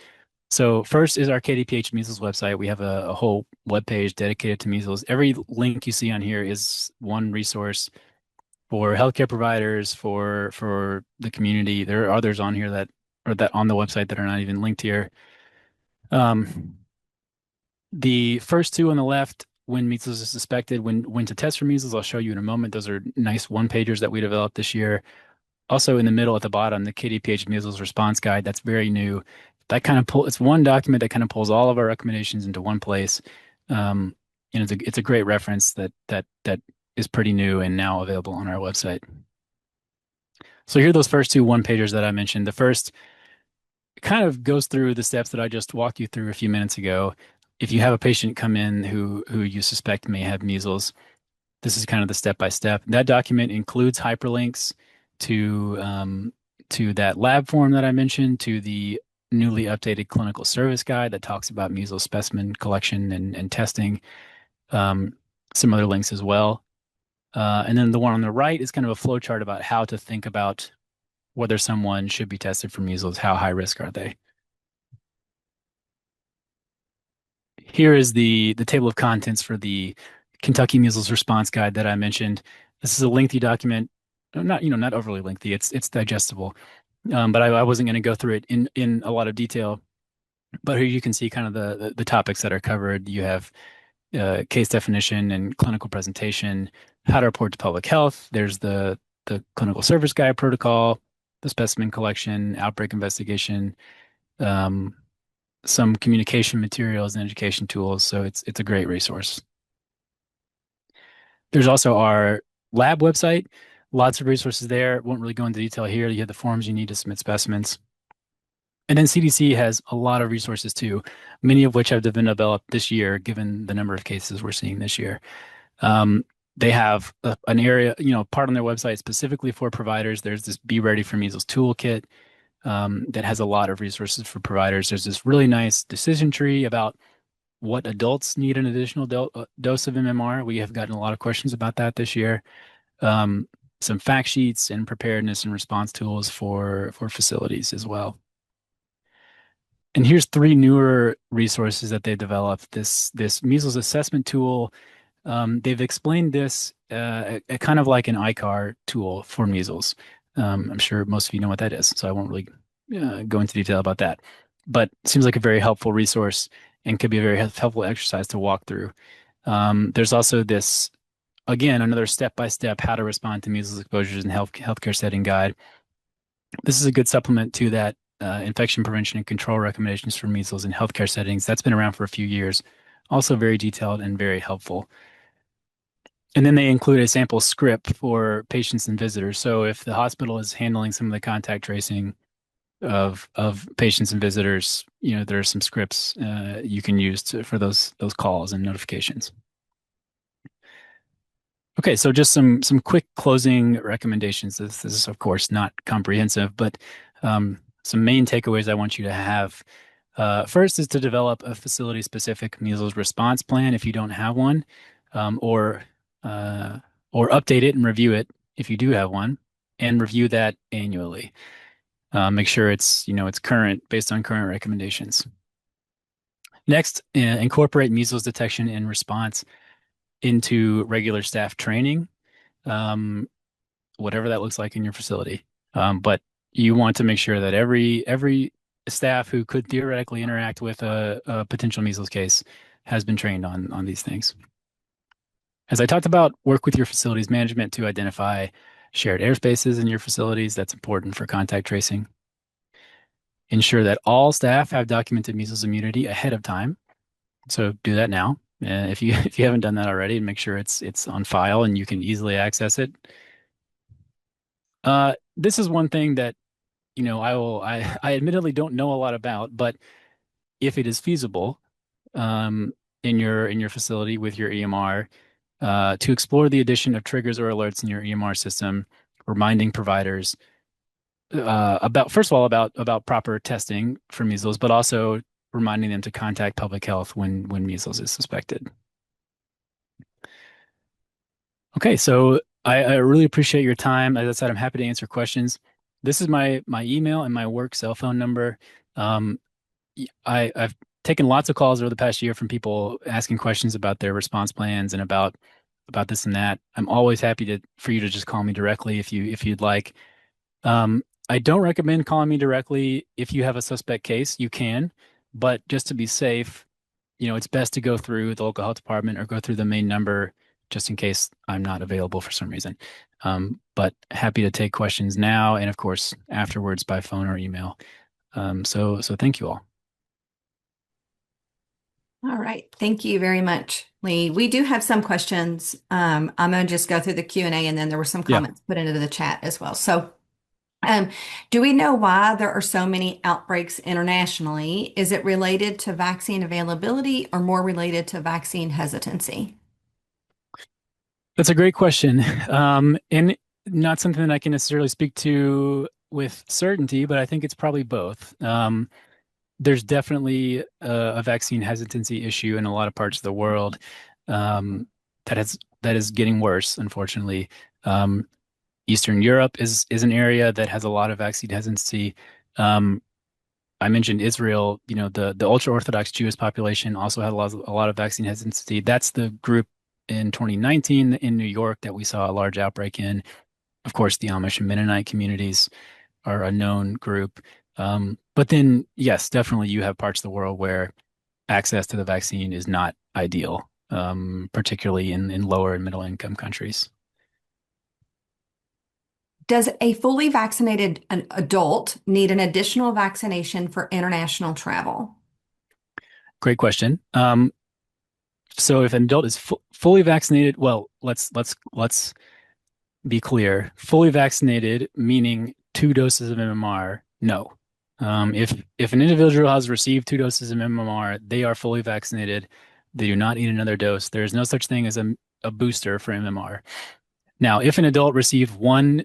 S1: So first is our KDPH measles website. We have a whole web page dedicated to measles. Every link you see on here is one resource for healthcare providers, for the community. There are others on here that on the website that are not even linked here. The first two on the left, when measles is suspected, when to test for measles, I'll show you in a moment. Those are nice one-pagers that we developed this year. Also in the middle at the bottom, the KDPH measles response guide, that's very new. That kind of it's one document that kind of pulls all of our recommendations into one place. It's a great reference that is pretty new and now available on our website. So here are those first two one-pagers that I mentioned. The first kind of goes through the steps that I just walked you through a few minutes ago. If you have a patient come in who you suspect may have measles, this is kind of the step-by-step. That document includes hyperlinks to that lab form that I mentioned, to the newly updated clinical service guide that talks about measles specimen collection and testing, some other links as well. And then the one on the right is kind of a flow chart about how to think about whether someone should be tested for measles, how high risk are they. Here is the table of contents for the Kentucky Measles Response Guide that I mentioned. This is a lengthy document, not overly lengthy. It's digestible, but I wasn't going to go through it in a lot of detail. But here you can see kind of the topics that are covered. You have case definition and clinical presentation, how to report to public health. There's the clinical service guide protocol, the specimen collection, outbreak investigation, some communication materials and education tools. So it's a great resource. There's also our lab website. Lots of resources there. Won't really go into detail here. You have the forms you need to submit specimens. And then CDC has a lot of resources too, many of which have been developed this year, given the number of cases we're seeing this year. Um, they have an area, part on their website specifically for providers. There's this Be Ready for Measles toolkit that has a lot of resources for providers. There's this really nice decision tree about what adults need an additional dose of MMR. We have gotten a lot of questions about that this year. Um, some fact sheets and preparedness and response tools for facilities as well. And here's three newer resources that they developed. This measles assessment tool. They've explained this kind of like an ICAR tool for measles. I'm sure most of you know what that is, so I won't really go into detail about that. But it seems like a very helpful resource and could be a very helpful exercise to walk through. There's also this, again, another step-by-step how to respond to measles exposures in healthcare setting guide. This is a good supplement to that infection prevention and control recommendations for measles in healthcare settings. That's been around for a few years. Also very detailed and very helpful. And then they include a sample script for patients and visitors. So if the hospital is handling some of the contact tracing of patients and visitors, there are some scripts you can use for those calls and notifications. Okay, so just some quick closing recommendations. This is of course not comprehensive, but some main takeaways I want you to have. First is to develop a facility-specific measles response plan if you don't have one, or update it and review it if you do have one, and review that annually. Make sure it's current based on current recommendations. Next, incorporate measles detection and response into regular staff training, whatever that looks like in your facility. But you want to make sure that every staff who could theoretically interact with a potential measles case has been trained on these things. As I talked about, work with your facilities management to identify shared airspaces in your facilities. That's important for contact tracing. Ensure that all staff have documented measles immunity ahead of time. So do that now. If you haven't done that already, make sure it's on file and you can easily access it. This is one thing that I admittedly don't know a lot about, but if it is feasible, in your facility with your EMR, to explore the addition of triggers or alerts in your EMR system, reminding providers about, first of all, about proper testing for measles, but also reminding them to contact public health when measles is suspected. Okay, so I really appreciate your time. As I said, I'm happy to answer questions. This is my email and my work cell phone number. I've taken lots of calls over the past year from people asking questions about their response plans and about this and that. I'm always happy for you to just call me directly if you'd like. I don't recommend calling me directly if you have a suspect case. You can, but just to be safe, it's best to go through the local health department or go through the main number just in case I'm not available for some reason. But happy to take questions now and of course afterwards by phone or email. So thank you all.
S2: All right. Thank you very much, Lee. We do have some questions. I'm going to just go through the Q&A, and then there were some comments put into the chat as well. So do we know why there are so many outbreaks internationally? Is it related to vaccine availability or more related to vaccine hesitancy?
S1: That's a great question. And not something that I can necessarily speak to with certainty, but I think it's probably both. There's definitely a vaccine hesitancy issue in a lot of parts of the world that is getting worse, unfortunately. Eastern Europe is an area that has a lot of vaccine hesitancy. I mentioned Israel. The ultra-Orthodox Jewish population also had a lot of vaccine hesitancy. That's the group in 2019 in New York that we saw a large outbreak in. Of course, the Amish and Mennonite communities are a known group. But then, yes, definitely you have parts of the world where access to the vaccine is not ideal, particularly in lower and middle income countries.
S2: Does a fully vaccinated adult need an additional vaccination for international travel?
S1: Great question. So if an adult is fully vaccinated, well, let's be clear, fully vaccinated, meaning 2 doses of MMR, no. If an individual has received 2 doses of MMR, they are fully vaccinated. They do not need another dose. There is no such thing as a booster for MMR. Now, if an adult received one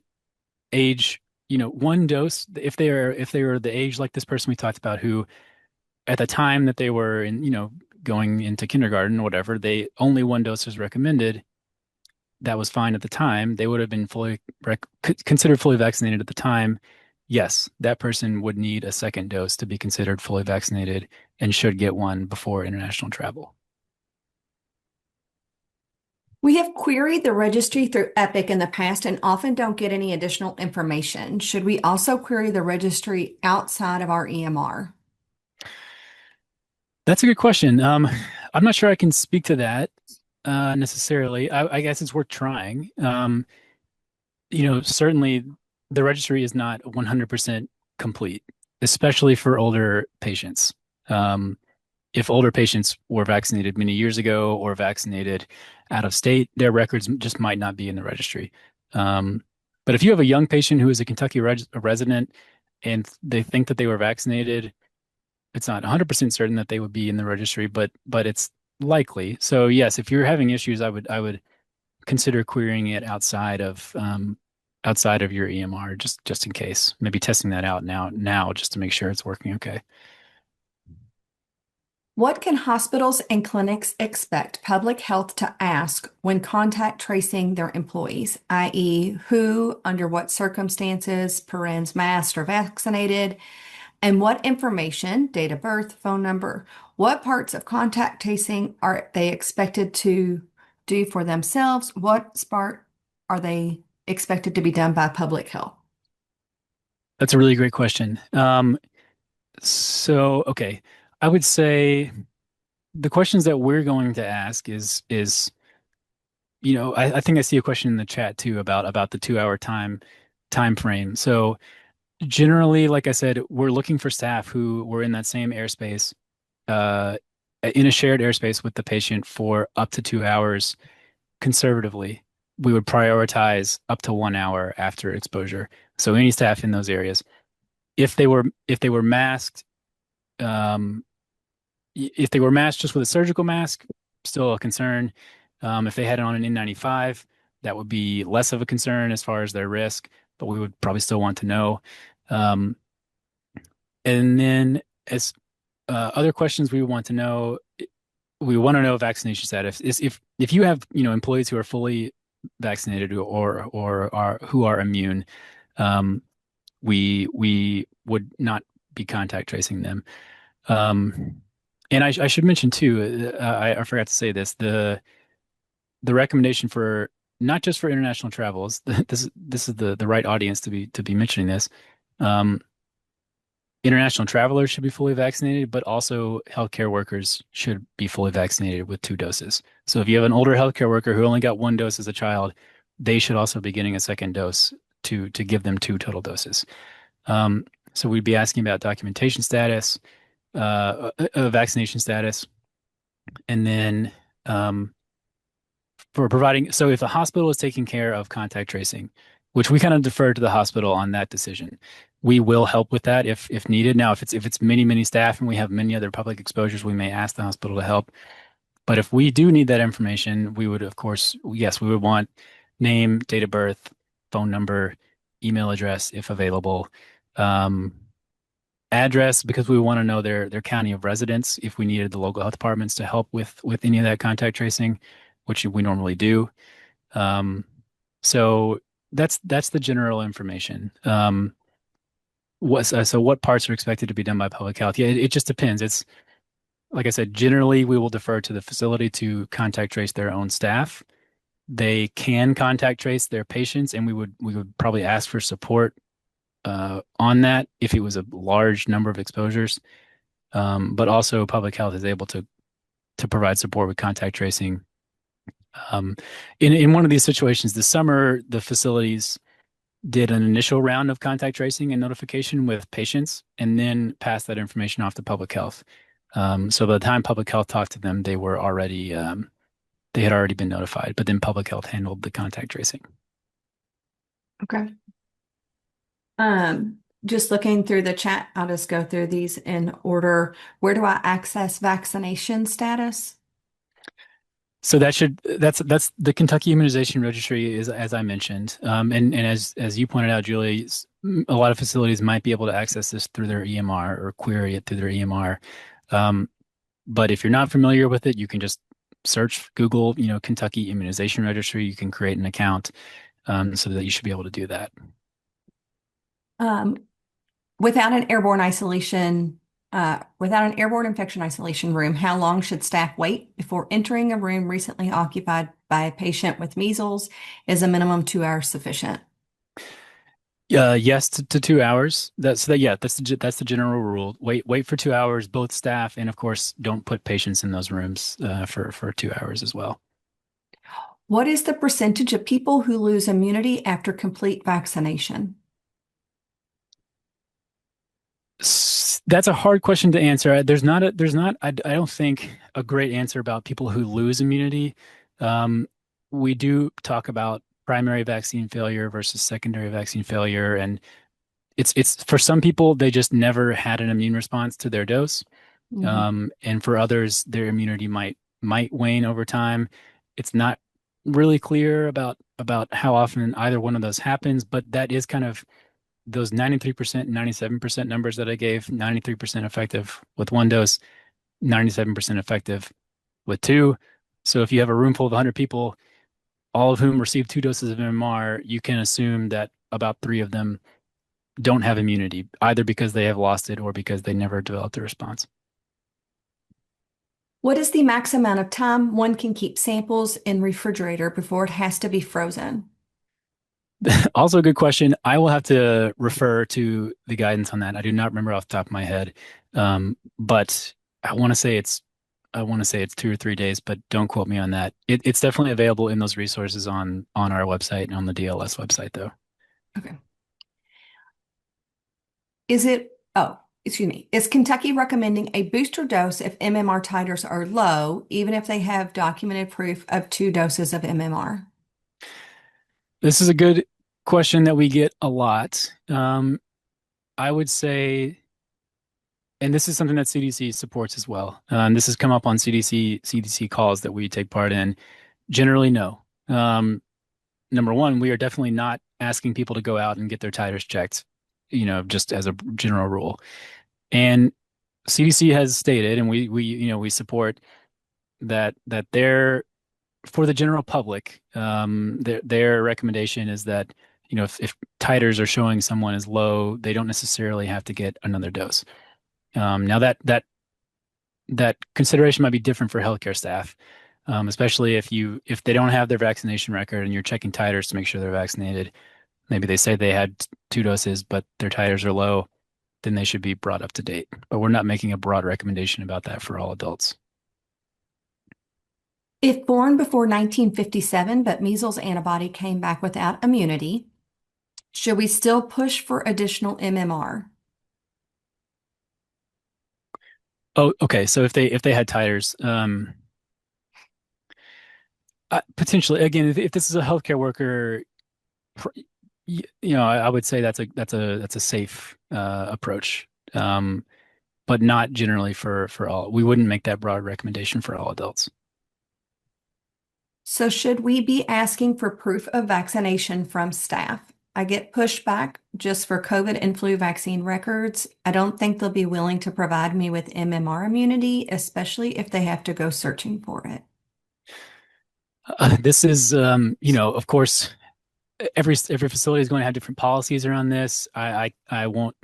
S1: age, 1 dose, if they are the age like this person we talked about, who at the time that they were going into kindergarten or whatever, they only 1 dose was recommended. That was fine at the time. They would have been considered fully vaccinated at the time. Yes, that person would need a second dose to be considered fully vaccinated and should get one before international travel.
S2: We have queried the registry through Epic in the past and often don't get any additional information. Should we also query the registry outside of our EMR?
S1: That's a good question. I'm not sure I can speak to that necessarily. I guess it's worth trying. Certainly the registry is not 100% complete, especially for older patients. If older patients were vaccinated many years ago or vaccinated out of state, their records just might not be in the registry. But if you have a young patient who is a Kentucky resident and they think that they were vaccinated, it's not 100% certain that they would be in the registry, but it's likely. So yes, if you're having issues, I would consider querying it outside of your EMR just in case. Maybe testing that out now just to make sure it's working okay.
S2: What can hospitals and clinics expect public health to ask when contact tracing their employees, i.e., who, under what circumstances, parens masked or vaccinated, and what information, date of birth, phone number, what parts of contact tracing are they expected to do for themselves? What part are they expected to be done by public health?
S1: That's a really great question. Okay, I would say the questions that we're going to ask is I think I see a question in the chat too about the 2 hour time frame. So generally, like I said, we're looking for staff who were in that same airspace, uh, in a shared airspace with the patient for up to 2 hours. Conservatively, we would prioritize up to 1 hour after exposure. So any staff in those areas, if they were masked, um, if they were masked just with a surgical mask, still a concern. If they had it on an N95, that would be less of a concern as far as their risk, but we would probably still want to know. Um, and then as other questions we want to know, we want to know vaccination status. If you have employees who are fully vaccinated or are who are immune, um, we would not be contact tracing them. Um, and I should mention too, I forgot to say this, the recommendation for not just for international travels, this is the right audience to be mentioning this. Um, International travelers should be fully vaccinated, but also healthcare workers should be fully vaccinated with 2 doses. So if you have an older healthcare worker who only got 1 dose as a child, they should also be getting a second dose to give them 2 total doses. So we'd be asking about documentation status, vaccination status, and then um, for providing. So if the hospital is taking care of contact tracing, which we kind of defer to the hospital on that decision, we will help with that if needed. Now, if it's many staff and we have many other public exposures, we may ask the hospital to help. But if we do need that information, we would, of course, yes, we would want name, date of birth, phone number, email address if available, um, address because we want to know their county of residence if we needed the local health departments to help with any of that contact tracing, which we normally do. Um, so that's the general information. What parts are expected to be done by public health? Yeah, it just depends. It's like I said, generally we will defer to the facility to contact trace their own staff. They can contact trace their patients, and we would probably ask for support on that if it was a large number of exposures. But also public health is able to provide support with contact tracing. Um, in one of these situations this summer, the facilities did an initial round of contact tracing and notification with patients, and then passed that information off to public health. So by the time public health talked to them, they had already been notified, but then public health handled the contact tracing.
S2: Okay. Just looking through the chat, I'll just go through these in order. Where do I access vaccination status?
S1: So that's the Kentucky Immunization Registry is as I mentioned, and as you pointed out, Julie, a lot of facilities might be able to access this through their EMR or query it through their EMR. Um, but if you're not familiar with it, you can just search Google, Kentucky Immunization Registry. You can create an account, so that you should be able to do that.
S2: Um, without an airborne isolation, without an airborne infection isolation room, how long should staff wait before entering a room recently occupied by a patient with measles? Is a minimum 2 hours sufficient?
S1: Yes to 2 hours. That's the general rule. Wait for 2 hours, both staff and of course don't put patients in those rooms for 2 hours as well.
S2: What is the percentage of people who lose immunity after complete vaccination?
S1: That's a hard question to answer. I don't think a great answer about people who lose immunity. Um, we do talk about primary vaccine failure versus secondary vaccine failure, and it's for some people they just never had an immune response to their dose.
S2: Mhm.
S1: And for others, their immunity might wane over time. It's not really clear about how often either one of those happens, but that is kind of those 93%, 97% numbers that I gave, 93% effective with one dose, 97% effective with two. So if you have a room full of 100 people, all of whom received two doses of MMR, you can assume that about three of them don't have immunity, either because they have lost it or because they never developed a response.
S2: What is the max amount of time one can keep samples in refrigerator before it has to be frozen?
S1: Also, a good question. I will have to refer to the guidance on that. I do not remember off the top of my head, but I want to say it's I want to say it's 2 or 3 days, but don't quote me on that. It's definitely available in those resources on our website and on the DLS website, though.
S2: Okay. Is it, oh, excuse me, is Kentucky recommending a booster dose if MMR titers are low, even if they have documented proof of 2 doses of MMR?
S1: This is a good question that we get a lot. I would say, and this is something that CDC supports as well. This has come up on CDC calls that we take part in. Generally, no. Number one, we are definitely not asking people to go out and get their titers checked, just as a general rule. And CDC has stated, and we support that they're for the general public, their recommendation is that, if titers are showing someone is low, they don't necessarily have to get another dose. Now that consideration might be different for healthcare staff, especially if they don't have their vaccination record and you're checking titers to make sure they're vaccinated. Maybe they say they had two doses, but their titers are low, then they should be brought up to date. But we're not making a broad recommendation about that for all adults.
S2: If born before 1957, but measles antibody came back without immunity, should we still push for additional MMR?
S1: Oh, okay. So if they had titers, potentially again, if this is a healthcare worker, I would say that's a safe approach, but not generally for all. We wouldn't make that broad recommendation for all adults.
S2: So should we be asking for proof of vaccination from staff? I get pushback just for COVID and flu vaccine records. I don't think they'll be willing to provide me with MMR immunity, especially if they have to go searching for it.
S1: This is, of course, every facility is going to have different policies around this. I won't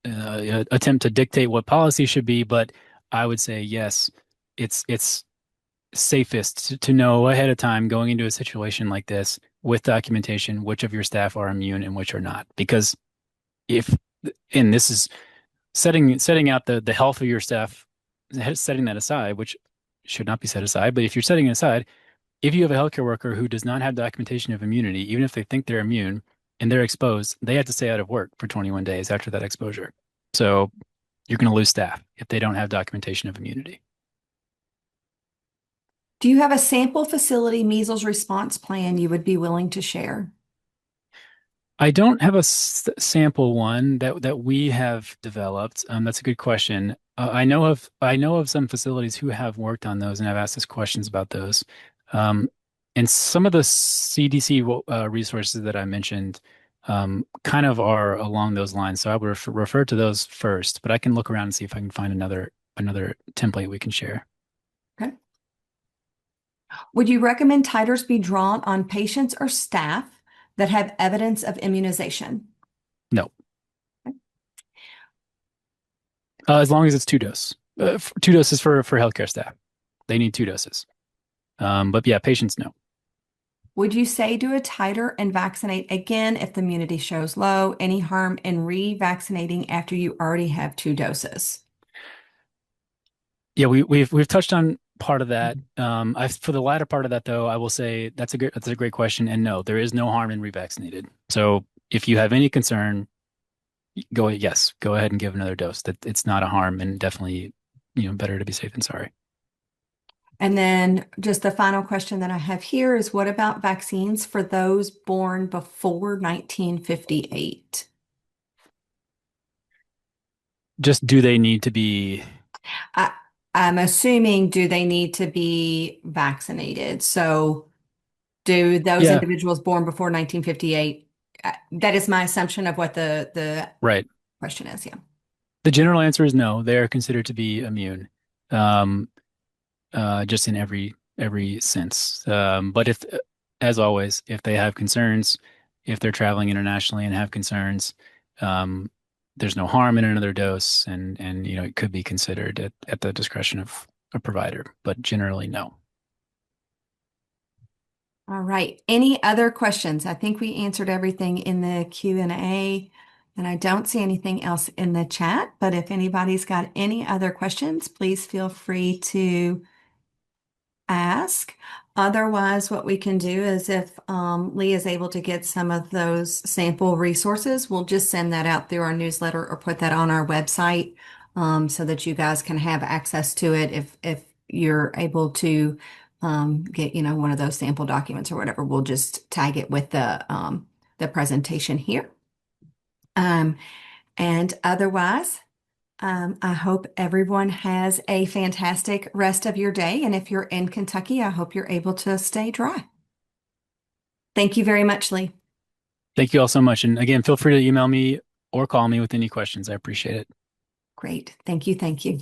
S1: attempt to dictate what policy should be, but I would say yes, it's safest to know ahead of time going into a situation like this with documentation which of your staff are immune and which are not. Because if, and this is setting out the health of your staff, setting that aside, which should not be set aside, but if you're setting it aside, if you have a healthcare worker who does not have documentation of immunity, even if they think they're immune and they're exposed, they have to stay out of work for 21 days after that exposure. So you're going to lose staff if they don't have documentation of immunity.
S2: Do you have a sample facility measles response plan you would be willing to share?
S1: I don't have a sample one that we have developed. That's a good question. I know of some facilities who have worked on those and have asked us questions about those. Um, and some of the CDC resources that I mentioned kind of are along those lines. So I would refer to those first, but I can look around and see if I can find another template we can share.
S2: Okay. Would you recommend titers be drawn on patients or staff that have evidence of immunization?
S1: No, as long as it's two doses for healthcare staff. They need two doses. But yeah, patients no.
S2: Would you say do a titer and vaccinate again if the immunity shows low? Any harm in re-vaccinating after you already have two doses?
S1: Yeah, we've touched on part of that. For the latter part of that though, I will say that's a great question. And no, there is no harm in revaccinated. So if you have any concern, go ahead and give another dose. That it's not a harm and definitely, better to be safe than sorry.
S2: And then just the final question that I have here is what about vaccines for those born before 1958?
S1: Just do they need to be?
S2: I, I'm assuming, do they need to be vaccinated? So do those
S1: Yeah,
S2: individuals born before 1958? That is my assumption of what the
S1: right.
S2: question is. Yeah.
S1: The general answer is no. They are considered to be immune. Um, just in every sense. But if, as always, if they have concerns, if they're traveling internationally and have concerns, um, there's no harm in another dose, and it could be considered at the discretion of a provider, but generally no.
S2: All right. Any other questions? I think we answered everything in the Q&A, and I don't see anything else in the chat, but if anybody's got any other questions, please feel free to ask. Otherwise, what we can do is if Lee is able to get some of those sample resources, we'll just send that out through our newsletter or put that on our website so that you guys can have access to it if you're able to get, one of those sample documents or whatever. We'll just tag it with the presentation here. Um, and otherwise, I hope everyone has a fantastic rest of your day. And if you're in Kentucky, I hope you're able to stay dry. Thank you very much, Lee.
S1: Thank you all so much. And again, feel free to email me or call me with any questions. I appreciate it.
S2: Great. Thank you. Thank you.